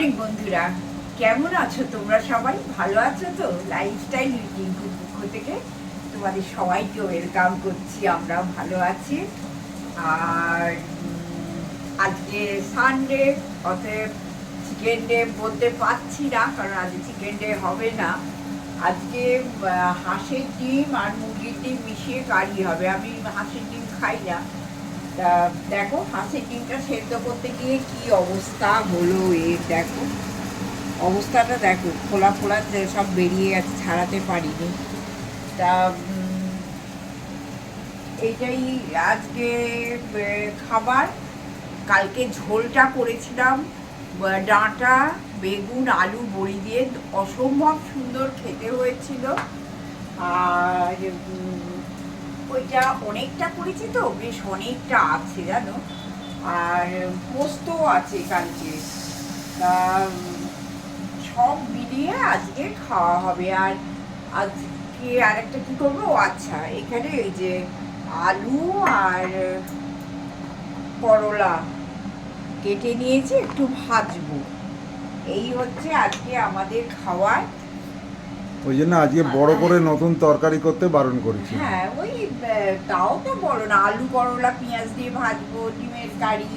Morning বন্ধুরা, কেমন আছো তোমরা? সবাই ভালো আছো তো? লাইফস্টাইল রিঙ্কুর পক্ষ থেকে তোমাদের সবাইকে ওয়েলকাম করছি। আমরা ভালো আছি। আর আজকে সানডে, অতএব চিকেন ডে বলতে পারছি না, কারণ আজকে চিকেন ডে হবে না। আজকে হাঁসের ডিম আর মুরগির ডিম মিশিয়ে কারি হবে। আমি হাঁসের ডিম খাই না। তা দেখো, হাঁসের ডিমটা সেদ্ধ করতে গিয়ে কি অবস্থা হলো দেখো, অবস্থাটা দেখো, খোলা খোলা সব বেরিয়ে গেছে, ছাড়াতে পারিনি। তা এইটাই আজকে খাবার। কালকে ঝোলটা করেছিলাম ডাঁটা, বেগুন, আলু, বড়ি দিয়ে, অসম্ভব সুন্দর খেতে হয়েছিল। আর ওইটা অনেকটা করেছি তো, বেশ অনেকটা আছে জানো। আর পোস্ত আছে কালকে। তা সব মিলিয়ে আজকে খাওয়া হবে। আর আজকে আরেকটা কি করবো, আচ্ছা এখানে এই যে আলু আর করলা কেটে নিয়েছি, একটু ভাজবো। এই হচ্ছে আজকে আমাদের খাওয়ার। ওই জন্য আজকে বড় করে নতুন তরকারি করতে বারণ করেছি। হ্যাঁ, ওই তাও তো বলো না, আলু করলা পেঁয়াজ দিয়ে ভাজবো, ডিমের কারি।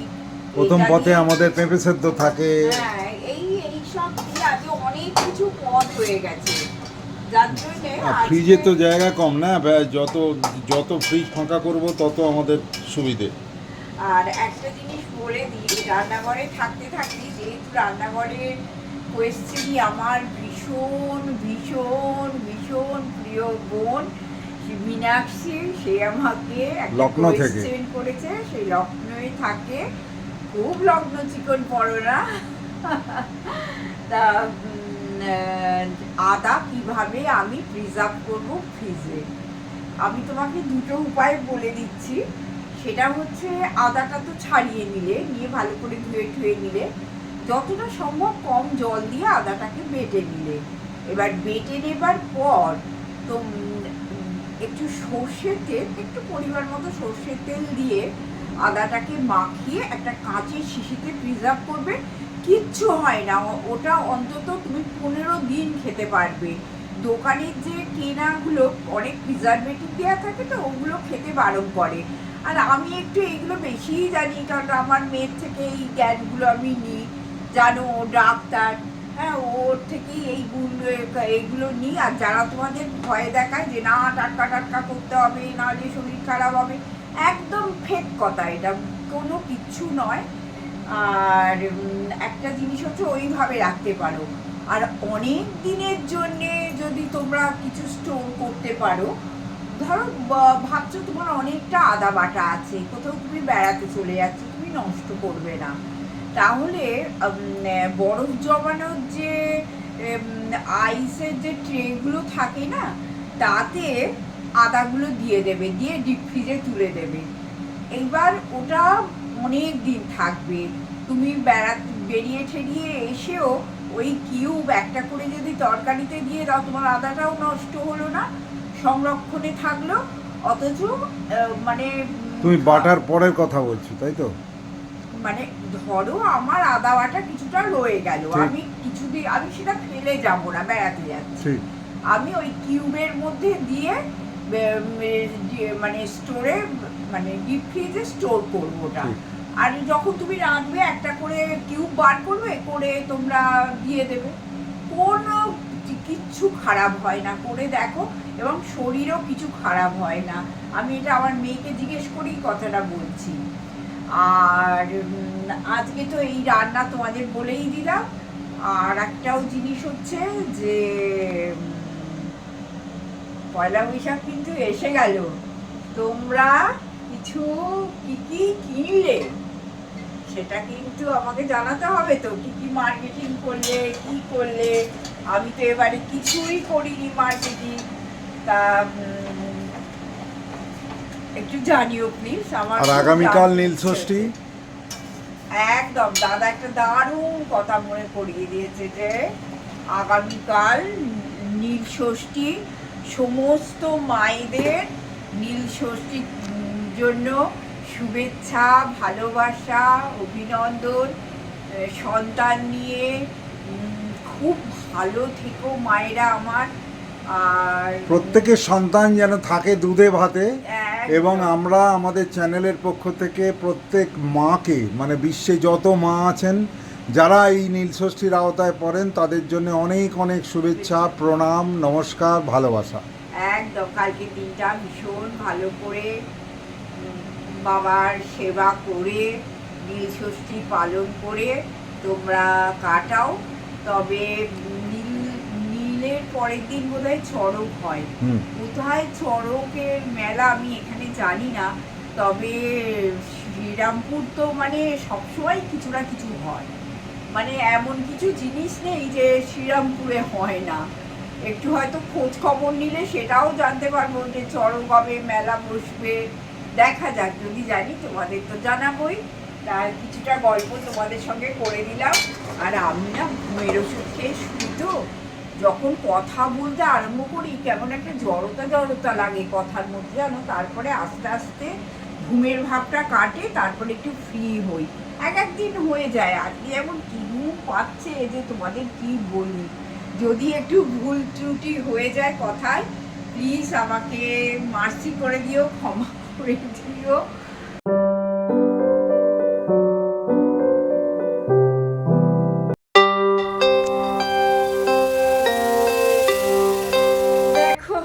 প্রথম পথে আমাদের পেঁপে সেদ্ধ থাকে। হ্যাঁ, এই সব দিয়ে আজকে অনেক কিছু পদ হয়ে গেছে, যার জন্যে ফ্রিজে তো জায়গা কম না, যত ফ্রিজ ফাঁকা করব তত আমাদের সুবিধে। আর একটা জিনিস বলে দিই, রান্নাঘরে থাকতে থাকতে, যেহেতু রান্নাঘরের কোয়েশ্চেনই আমার ভীষণ ভীষণ ভীষণ প্রিয় বোন মীনাক্ষী, সে আমাকে লখনৌ থেকে কোয়েশ্চেন করেছে। সেই লখনৌয়ে থাকে, খুব লখনৌ চিকন পড়ো না। তা আদা কিভাবে আমি প্রিজার্ভ করব ফ্রিজে, আমি তোমাকে দুটো উপায় বলে দিচ্ছি। সেটা হচ্ছে, আদাটা তো ছাড়িয়ে নিয়ে ভালো করে ধুয়ে নিলে, যতটা সম্ভব কম জল দিয়ে আদাটাকে বেটে নিলে। এবার বেটে নেবার পর তো একটু সর্ষের তেল, একটু পরিমাণ মতো সর্ষের তেল দিয়ে আদাটাকে মাখিয়ে একটা কাঁচের শিশিতে প্রিজার্ভ করবে। কিচ্ছু হয় না ওটা, অন্তত তুমি 15 দিন খেতে পারবে। দোকানের যে কেনাগুলো অনেক প্রিজারভেটিভ দেওয়া থাকে, তো ওগুলো খেতে বারণ করে। আর আমি একটু এইগুলো বেশিই জানি, কারণ আমার মেয়ের থেকে এই জ্ঞানগুলো আমি নিই, জানো, ও ডাক্তার। হ্যাঁ, ওর থেকেই এইগুলো নিই। আর যারা তোমাদের ভয় দেখায় যে না টাটকা টাটকা করতে হবে, নাহলে শরীর খারাপ হবে, একদম ফেক কথা, এটা কোনো কিচ্ছু নয়। আর একটা জিনিস হচ্ছে, ওইভাবে রাখতে পারো। আর অনেক দিনের জন্যে যদি তোমরা কিছু স্টোর করতে পারো, ধরো ভাবছো তোমার অনেকটা আদা বাটা আছে, কোথাও তুমি বেড়াতে চলে যাচ্ছ, তুমি নষ্ট করবে না, তাহলে বরফ জমানোর যে আইসের যে ট্রেগুলো থাকে না, তাতে আদাগুলো দিয়ে দেবে, দিয়ে ডিপ ফ্রিজে তুলে দেবে। এইবার ওটা অনেক দিন থাকবে। তুমি বেরিয়ে ঠেরিয়ে এসেও ওই কিউব একটা করে যদি তরকারিতে দিয়ে দাও, তোমার আদাটাও নষ্ট হলো না, সংরক্ষণে থাকলো। অথচ মানে তুমি বাটার পরের কথা বলছো, তাই তো? মানে ধরো আমার আদা বাটা কিছুটা রয়ে গেল, আমি কিছুদিন, আমি সেটা ফেলে যাব না, বেড়াতে যাচ্ছি, আমি ওই কিউবের মধ্যে দিয়ে মানে স্টোরে, মানে ডিপ ফ্রিজে স্টোর করবো ওটা। আর যখন তুমি রাঁধবে, একটা করে কিউব বার করবে, করে তোমরা দিয়ে দেবে, কোনো কিচ্ছু খারাপ হয় না, করে দেখো, এবং শরীরও কিছু খারাপ হয় না। আমি এটা আমার মেয়েকে জিজ্ঞেস করেই কথাটা বলছি। আর আজকে তো এই রান্না তোমাদের বলেই দিলাম। আর একটাও জিনিস হচ্ছে যে পয়লা বৈশাখ কিন্তু এসে গেল, তোমরা কিছু কি কি কিনলে সেটা কিন্তু আমাকে জানাতে হবে তো, কি কি মার্কেটিং করলে, কি করলে। আমি তো এবারে কিছুই করিনি মার্কেটিং, তা একটু জানিও প্লিজ। আমার আর আগামীকাল নীলষষ্ঠী, একদম দাদা একটা দারুণ কথা মনে করিয়ে দিয়েছে যে আগামীকাল নীলষষ্ঠী। সমস্ত মায়েদের নীলষষ্ঠীর জন্য শুভেচ্ছা, ভালোবাসা, অভিনন্দন। সন্তান নিয়ে খুব ভালো থেকো মায়েরা আমার। আর প্রত্যেকের সন্তান যেন থাকে দুধে ভাতে, একদম। এবং আমরা আমাদের চ্যানেলের পক্ষ থেকে প্রত্যেক মাকে, মানে বিশ্বে যত মা আছেন যারা এই নীলষষ্ঠীর আওতায় পড়েন, তাদের জন্য অনেক অনেক শুভেচ্ছা, প্রণাম, নমস্কার, ভালোবাসা। একদম কালকে দিনটা ভীষণ ভালো করে বাবার সেবা করে নীলষষ্ঠী পালন করে তোমরা কাটাও। তবে নীলের পরের দিন বোধহয় চড়ক হয়, কোথায় চড়কের মেলা আমি এখানে জানি না। তবে শ্রীরামপুর তো মানে সবসময় কিছু না কিছু হয়, মানে এমন কিছু জিনিস নেই যে শ্রীরামপুরে হয় না। একটু হয়তো খোঁজ খবর নিলে সেটাও জানতে পারবো যে চড়ক হবে, মেলা বসবে। দেখা যাক, যদি জানি তোমাদের তো জানাবোই। তার কিছুটা গল্প তোমাদের সঙ্গে করে দিলাম। আর আমি না ঘুমের ওষুধ খেয়ে শুই তো, যখন কথা বলতে আরম্ভ করি কেমন একটা জড়তা জড়তা লাগে কথার মধ্যে জানো, তারপরে আস্তে আস্তে ঘুমের ভাবটা কাটে, তারপরে একটু ফ্রি হই। একদিন হয়ে যায়। আজকে এমন কি ঘুম পাচ্ছে যে তোমাদের কি বলি। যদি একটু ভুল ত্রুটি হয়ে যায় কথায়, প্লিজ আমাকে মার্সি করে দিও, ক্ষমা করে দিও। দেখো,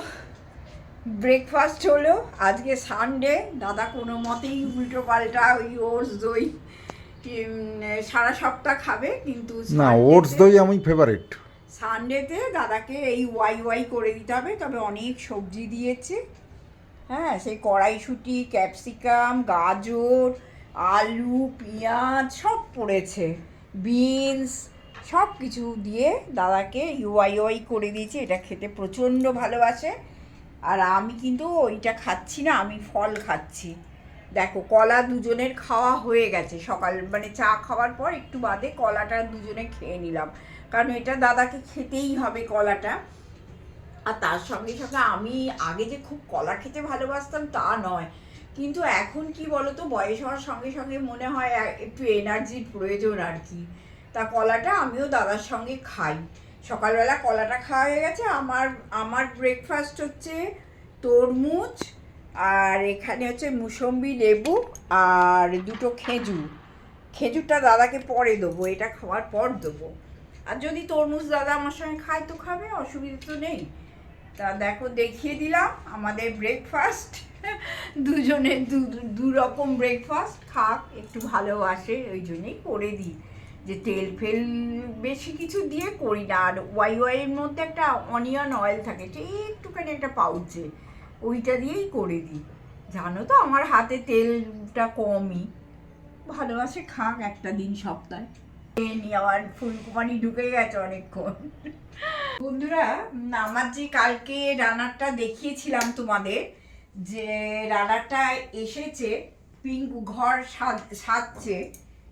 ব্রেকফাস্ট হলো। আজকে সানডে, দাদা কোনো মতেই উল্টো পাল্টা ওই ওটস দই সারা সপ্তাহ খাবে, কিন্তু না, ওটস দই আমি ফেভারিট। সানডেতে দাদাকে এই ওয়াই ওয়াই করে দিতে হবে। তবে অনেক সবজি দিয়েছে, হ্যাঁ, সেই কড়াইশুঁটি, ক্যাপসিকাম, গাজর, আলু, পেঁয়াজ সব পড়েছে, বিনস, সব কিছু দিয়ে দাদাকে ওয়াই ওয়াই করে দিয়েছি। এটা খেতে প্রচণ্ড ভালোবাসে। আর আমি কিন্তু ওইটা খাচ্ছি না, আমি ফল খাচ্ছি। দেখো, কলা দুজনের খাওয়া হয়ে গেছে। সকাল মানে চা খাওয়ার পর একটু বাদে কলাটা দুজনে খেয়ে নিলাম, কারণ এটা দাদাকে খেতেই হবে কলাটা। আর তার সঙ্গে সঙ্গে আমি আগে যে খুব কলা খেতে ভালোবাসতাম তা নয়, কিন্তু এখন কি বলতো, বয়স হওয়ার সঙ্গে সঙ্গে মনে হয় একটু এনার্জির প্রয়োজন আর কি। তা কলাটা আমিও দাদার সঙ্গে খাই। সকালবেলা কলাটা খাওয়া হয়ে গেছে। আমার ব্রেকফাস্ট হচ্ছে তরমুজ, আর এখানে হচ্ছে মুসম্বি, লেবু, আর দুটো খেজুর। খেজুরটা দাদাকে পরে দেবো, এটা খাওয়ার পর দেবো। আর যদি তরমুজ দাদা আমার সঙ্গে খায় তো খাবে, অসুবিধা তো নেই। তা দেখো, দেখিয়ে দিলাম আমাদের ব্রেকফাস্ট। দুজনের দু রকম ব্রেকফাস্ট। খাক, একটু ভালোবাসে ওই জন্যই করে দিই, যে তেল ফেল বেশি কিছু দিয়ে করি না। আর ওয়াই ওয়াইয়ের মধ্যে একটা অনিয়ন অয়েল থাকে, ঠিক একটুখানি একটা পাউচে, ওইটা দিয়েই করে দিই। জানো তো আমার হাতে তেলটা কমই, ভালোবাসে। খাক একটা দিন সপ্তাহে। আমার ফুলকুমারি ঢুকে গেছে অনেকক্ষণ। বন্ধুরা, আমার যে কালকে রানারটা দেখিয়েছিলাম তোমাদের, যে রানারটা এসেছে, পিঙ্ক ঘর সাজছে।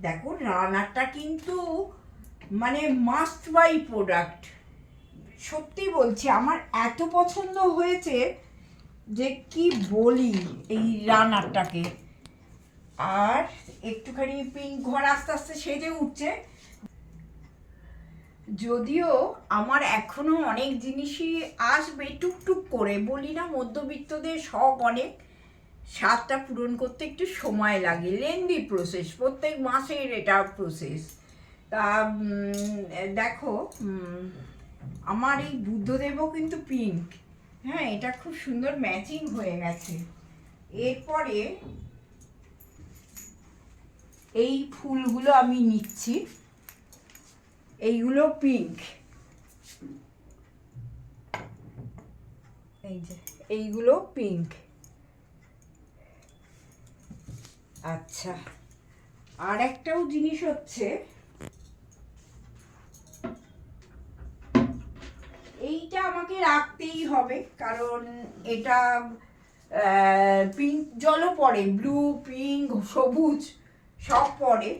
দেখো, রানারটা কিন্তু মানে মাস্ট বাই প্রোডাক্ট। সত্যি বলছি, আমার এত পছন্দ হয়েছে যে কি বলি এই রানারটাকে। আর একটুখানি পিঙ্ক ঘর আস্তে আস্তে সেজে উঠছে। যদিও আমার এখনো অনেক জিনিসই আসবে টুকটুক করে, বলি না মধ্যবিত্তদের শখ অনেক, স্বাদটা পূরণ করতে একটু সময় লাগে, লেন্দি প্রসেস, প্রত্যেক মাসের এটা প্রসেস। তা দেখো, আমার এই বুদ্ধদেবও কিন্তু পিঙ্ক, হ্যাঁ, এটা খুব সুন্দর ম্যাচিং হয়ে গেছে। এরপরে এই ফুলগুলো আমি নিচ্ছি, এইগুলো পিঙ্ক, এই যে এইগুলো পিঙ্ক। আচ্ছা, আর একটাও জিনিস হচ্ছে, এইটা আমাকে রাখতেই হবে, কারণ এটা পিঙ্ক জলও পড়ে, ব্লু, পিঙ্ক, সবুজ সব পড়ে।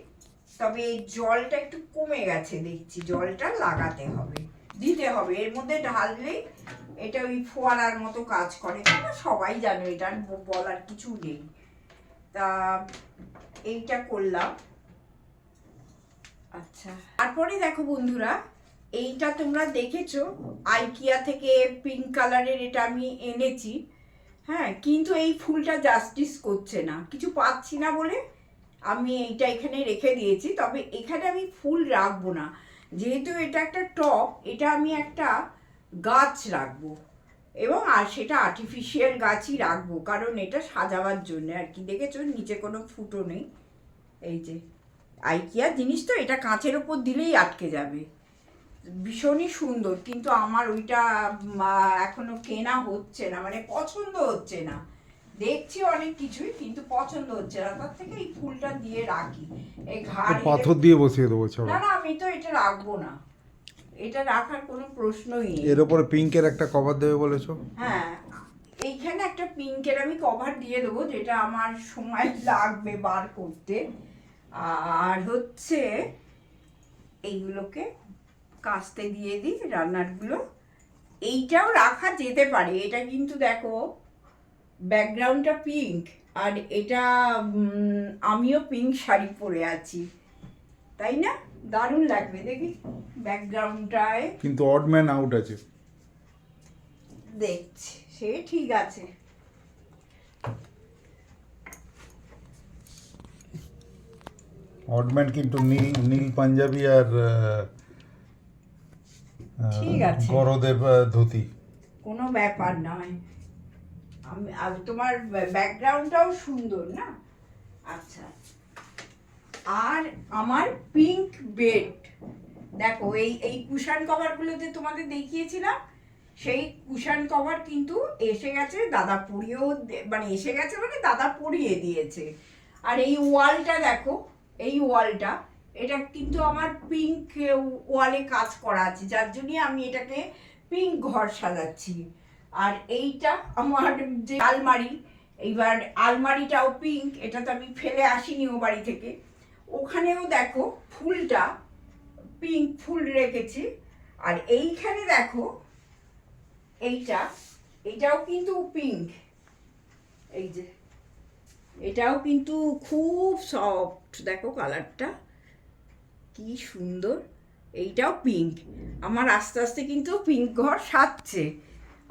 তবে জলটা একটু কমে গেছে দেখছি, জলটা লাগাতে হবে, দিতে হবে। এর মধ্যে ঢাললেই এটা ওই ফোয়ারার মতো কাজ করে, তোমরা সবাই জানো, এটা বলার কিছু নেই। তা এইটা করলাম। আচ্ছা, তারপরে দেখো বন্ধুরা, এইটা তোমরা দেখেছো আইকিয়া থেকে পিঙ্ক কালারের, এটা আমি এনেছি। হ্যাঁ, কিন্তু এই ফুলটা জাস্টিস করছে না, কিছু পাচ্ছি না বলে আমি এইটা এখানে রেখে দিয়েছি। তবে এখানে আমি ফুল রাখবো না, যেহেতু এটা একটা টব, এটা আমি একটা গাছ রাখবো, এবং আর সেটা আর্টিফিশিয়াল গাছই রাখবো, কারণ এটা সাজাবার জন্য আর কি। দেখেছো নিচে কোনো ফুটো নেই, এই যে আইকিয়ার জিনিস তো, এটা কাঁচের ওপর দিলেই আটকে যাবে। ভীষণই সুন্দর, কিন্তু আমার ওইটা এখনো কেনা হচ্ছে না, মানে পছন্দ হচ্ছে না। দেখছি অনেক কিছুই, কিন্তু পছন্দ হচ্ছে না। তার থেকে এই ফুলটা দিয়ে রাখি, এই ঘাড় পাথর দিয়ে বসিয়ে দেবো না ছড়া। না, আমি তো এটা রাখবো না, এটা রাখার কোনো প্রশ্নই নেই। এর উপরে পিঙ্কের একটা কভার দেবে বলেছো? হ্যাঁ, এইখানে একটা পিঙ্কের আমি কভার দিয়ে দেবো, যেটা আমার সময় লাগবে বার করতে। আর হচ্ছে এইগুলোকে কাস্তে দিয়ে দিই, রান্নারগুলো। এইটাও রাখা যেতে পারে, এটা কিন্তু দেখো ব্যাকগ্রাউন্ডটা পিঙ্ক, আর এটা আমিও পিঙ্ক শাড়ি পরে আছি, তাই না? দারুণ লাগবে দেখি ব্যাকগ্রাউন্ডটায়। কিন্তু অড ম্যান আউট আছে। দেখছি, সে ঠিক আছে। অডম্যান কিন্তু নীল নীল পাঞ্জাবি আর ঠিক আছে, গরদেব ধুতি। কোনো ব্যাপার নয়। আমি তোমার ব্যাকগ্রাউন্ডটাও সুন্দর না? আচ্ছা, আর আমার পিঙ্ক বেড, দেখো এই এই কুশান কভারগুলোতে তোমাদের দেখিয়েছিলাম, সেই কুশান কভার কিন্তু এসে গেছে, দাদা পরিয়েও মানে এসে গেছে মানে দাদা পরিয়ে দিয়েছে। আর এই ওয়ালটা দেখো, এই ওয়ালটা, এটা কিন্তু আমার পিঙ্ক ওয়ালে কাজ করা আছে, যার জন্যই আমি এটাকে পিঙ্ক ঘর সাজাচ্ছি। আর এইটা আমার যে আলমারি, এইবার আলমারিটাও পিঙ্ক, এটা তো আমি ফেলে আসিনি ও বাড়ি থেকে। ওখানেও দেখো ফুলটা পিঙ্ক ফুল রেখেছি। আর এইখানে দেখো এইটা, এটাও কিন্তু পিঙ্ক, এই যে এটাও কিন্তু খুব সফট, দেখো কালারটা কি সুন্দর। এইটাও পিঙ্ক। আমার আস্তে আস্তে কিন্তু পিঙ্ক ঘর সাজছে।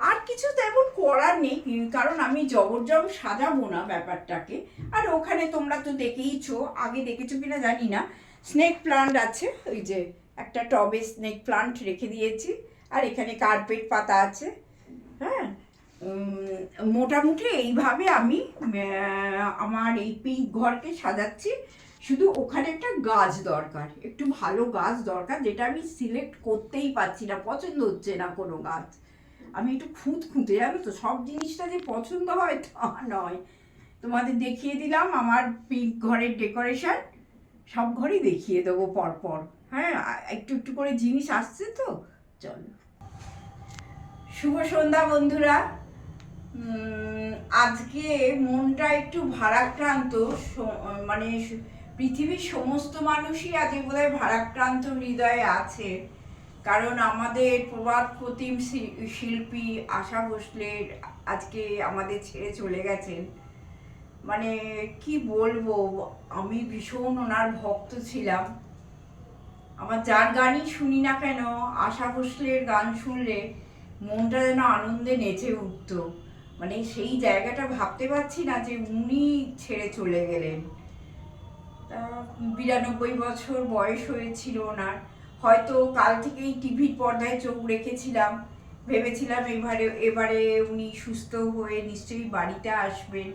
আর কিছু তেমন করার নেই, কারণ আমি জবরজম সাজাবো না ব্যাপারটাকে। আর ওখানে তোমরা তো দেখেইছো, আগে দেখেছো কিনা জানি না, স্নেক প্লান্ট আছে, ওই যে একটা টবে স্নেক প্লান্ট রেখে দিয়েছি। আর এখানে কার্পেট পাতা আছে। হ্যাঁ, মোটামুটি এইভাবে আমি আমার এই পিঙ্ক ঘরকে সাজাচ্ছি। শুধু ওখানে একটা গাছ দরকার, একটু ভালো গাছ দরকার, যেটা আমি সিলেক্ট করতেই পারছি না, পছন্দ হচ্ছে না কোনো গাছ। আমি একটু খুঁতে জানো তো, সব জিনিসটা যে পছন্দ হয় তা নয়। তোমাদের দেখিয়ে দিলাম আমার পিঙ্ক ঘরের ডেকোরেশন, সব ঘরই দেখিয়ে দেবো পরপর। হ্যাঁ, একটু একটু করে জিনিস আসছে তো, চলো। শুভ সন্ধ্যা বন্ধুরা। আজকে মনটা একটু ভারাক্রান্ত, মানে পৃথিবীর সমস্ত মানুষই আজকে বোধহয় ভারাক্রান্ত হৃদয়ে আছে, কারণ আমাদের প্রবাদ প্রতিম শিল্পী আশা ভোসলের আজকে আমাদের ছেড়ে চলে গেছেন। মানে কি বলবো, আমি ভীষণ ওনার ভক্ত ছিলাম। আমার যার গানই শুনি না কেন, আশা ভোসলের গান শুনলে মনটা যেন আনন্দে নেচে উঠত। মানে সেই জায়গাটা ভাবতে পারছি না যে উনি ছেড়ে চলে গেলেন। 92 বছর বয়স হয়েছিল ওনার। হয়তো কাল থেকেই টিভির পর্দায় চোখ রেখেছিলাম, ভেবেছিলাম এবারে উনি সুস্থ হয়ে নিশ্চয়ই বাড়িতে আসবেন,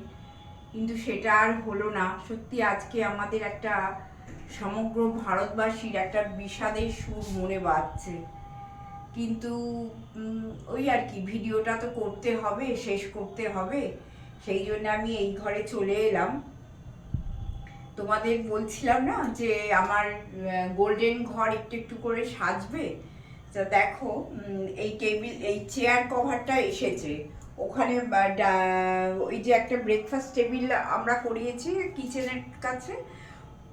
কিন্তু সেটা আর হলো না। সত্যি আজকে আমাদের একটা, সমগ্র ভারতবাসীর একটা বিষাদের সুর মনে বাজছে। কিন্তু ওই আর কি, ভিডিওটা তো করতে হবে, শেষ করতে হবে, সেই জন্য আমি এই ঘরে চলে এলাম। তোমাদের বলছিলাম না যে আমার গোল্ডেন ঘর একটু একটু করে সাজবে। তা দেখো, এই টেবিল, এই চেয়ার কভারটা এসেছে। ওখানে ওই যে একটা ব্রেকফাস্ট টেবিল আমরা করিয়েছি কিচেনের কাছে,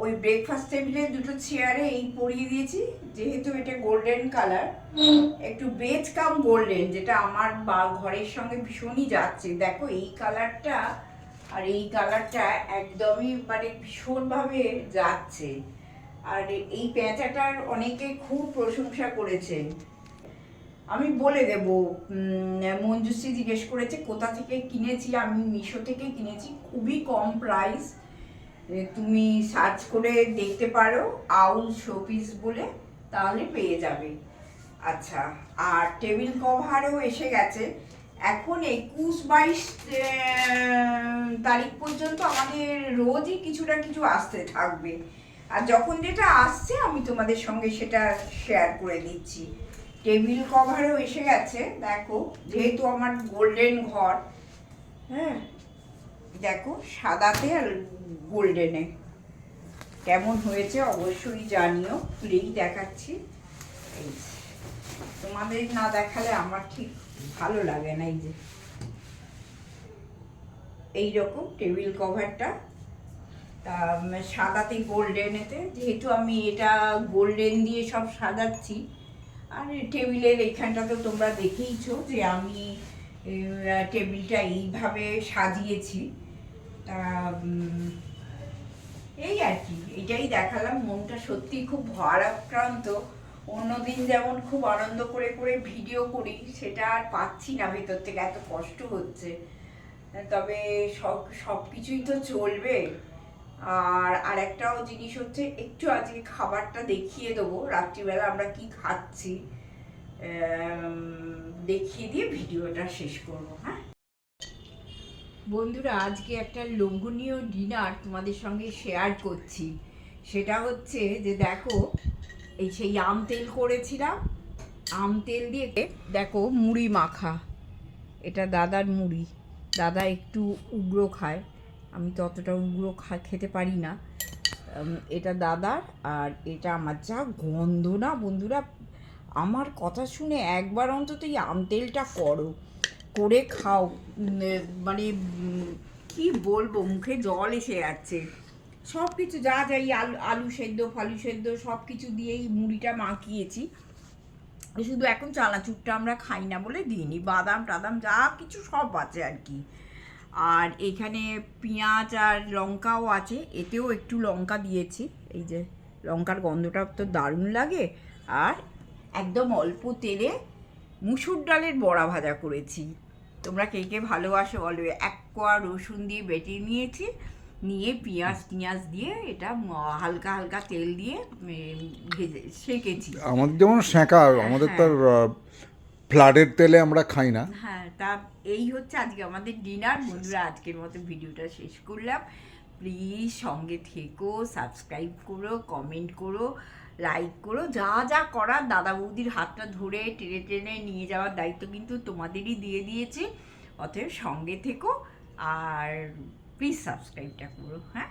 ওই ব্রেকফাস্ট টেবিলে দুটো চেয়ারে এই পরিয়ে দিয়েছি। যেহেতু এটা গোল্ডেন কালার, একটু বেজ কাম গোল্ডেন, যেটা আমার ঘরের সঙ্গে ভীষণই যাচ্ছে। দেখো এই কালারটা আর এই কালারটা একদমই মানে ভীষণভাবে যাচ্ছে। আর এই পেঁচাটার অনেকে খুব প্রশংসা করেছেন। আমি বলে দেব, মঞ্জুশ্রী জিজ্ঞেস করেছে কোথা থেকে কিনেছি। আমি মিশো থেকে কিনেছি, খুবই কম প্রাইস। তুমি সার্চ করে দেখতে পারো আউল শোপিস বলে, তাহলে পেয়ে যাবে। আচ্ছা, আর টেবিল কভারও এসে গেছে। এখন 21-22 তারিখ পর্যন্ত আমাদের রোজই কিছু না কিছু আসতে থাকবে, আর যখন যেটা আসছে আমি তোমাদের সঙ্গে সেটা শেয়ার করে দিচ্ছি। টেবিল কভারও এসে গেছে, দেখো, যেহেতু আমার গোল্ডেন ঘর, হ্যাঁ, দেখো সাদাতে আর গোল্ডেনে কেমন হয়েছে অবশ্যই জানিও। খুলেই দেখাচ্ছি, এই যে। তোমাদের না দেখালে আমার ঠিক ভালো লাগে না। এই যে এইরকম টেবিল কভারটা, তা সাদাতে গোল্ডেনেতে, যেহেতু আমি এটা গোল্ডেন দিয়ে সব সাজাচ্ছি। আর টেবিলের এইখানটা তো তোমরা দেখেইছো যে আমি টেবিলটা এইভাবে সাজিয়েছি। তা এই আর কি, এটাই দেখালাম। মনটা সত্যি খুব ভারাক্রান্ত। অন্যদিন যেমন খুব আনন্দ করে করে ভিডিও করি, সেটা আর পাচ্ছি না ভেতর থেকে, এত কষ্ট হচ্ছে। তবে সব কিছুই তো চলবে। আর আরেকটাও জিনিস হচ্ছে, একটু আজকে খাবারটা দেখিয়ে দেবো, রাত্রিবেলা আমরা কি খাচ্ছি দেখিয়ে দিয়ে ভিডিওটা শেষ করবো। হ্যাঁ বন্ধুরা, আজকে একটা লোভনীয় ডিনার তোমাদের সঙ্গে শেয়ার করছি। সেটা হচ্ছে যে দেখো, এই সেই আম তেল করেছিলাম, আম তেল দিয়ে দেখো মুড়ি মাখা। এটা দাদার মুড়ি, দাদা একটু উগ্র খায়, আমি তো অতটা উগ্র খেতে পারি না। এটা দাদার, আর এটা আমার। যা গন্ধ না বন্ধুরা, আমার কথা শুনে একবার অন্তত এই আম তেলটা করে খাও। মানে কি বলবো, মুখে জল এসে যাচ্ছে। সব কিছু যা যাই, আলু সেদ্ধ ফালু সেদ্ধ সব কিছু দিয়েই মুড়িটা মাখিয়েছি। শুধু এখন চানাচুরটা আমরা খাই না বলে দিইনি, বাদাম টাদাম যা কিছু সব আছে আর কি। আর এখানে পেঁয়াজ আর লঙ্কাও আছে, এতেও একটু লঙ্কা দিয়েছি। এই যে লঙ্কার গন্ধটা তো দারুণ লাগে। আর একদম অল্প তেলে মুসুর ডালের বড়া ভাজা করেছি। তোমরা কে কে ভালোবাসো বলবে। 1 কোয়া রসুন দিয়ে বেটে নিয়েছি, নিয়ে পেঁয়াজ দিয়ে এটা হালকা হালকা তেল দিয়ে ভেজে সেঁকেছি। আমাদের যেমন সেঁকা, আমাদের তো ফ্লাডের তেলে আমরা খাই না। হ্যাঁ, তা এই হচ্ছে আজকে আমাদের ডিনার। বন্ধুরা, আজকের মতো ভিডিওটা শেষ করলাম। প্লিজ সঙ্গে থেকো, সাবস্ক্রাইব করো, কমেন্ট করো, লাইক করো, যা যা করার। দাদা বৌদির হাতটা ধরে টেনে টেনে নিয়ে যাওয়ার দায়িত্ব কিন্তু তোমাদেরই দিয়ে দিয়েছি। অতএব সঙ্গে থেকো, আর প্লিজ সাবস্ক্রাইবটা করো। হ্যাঁ।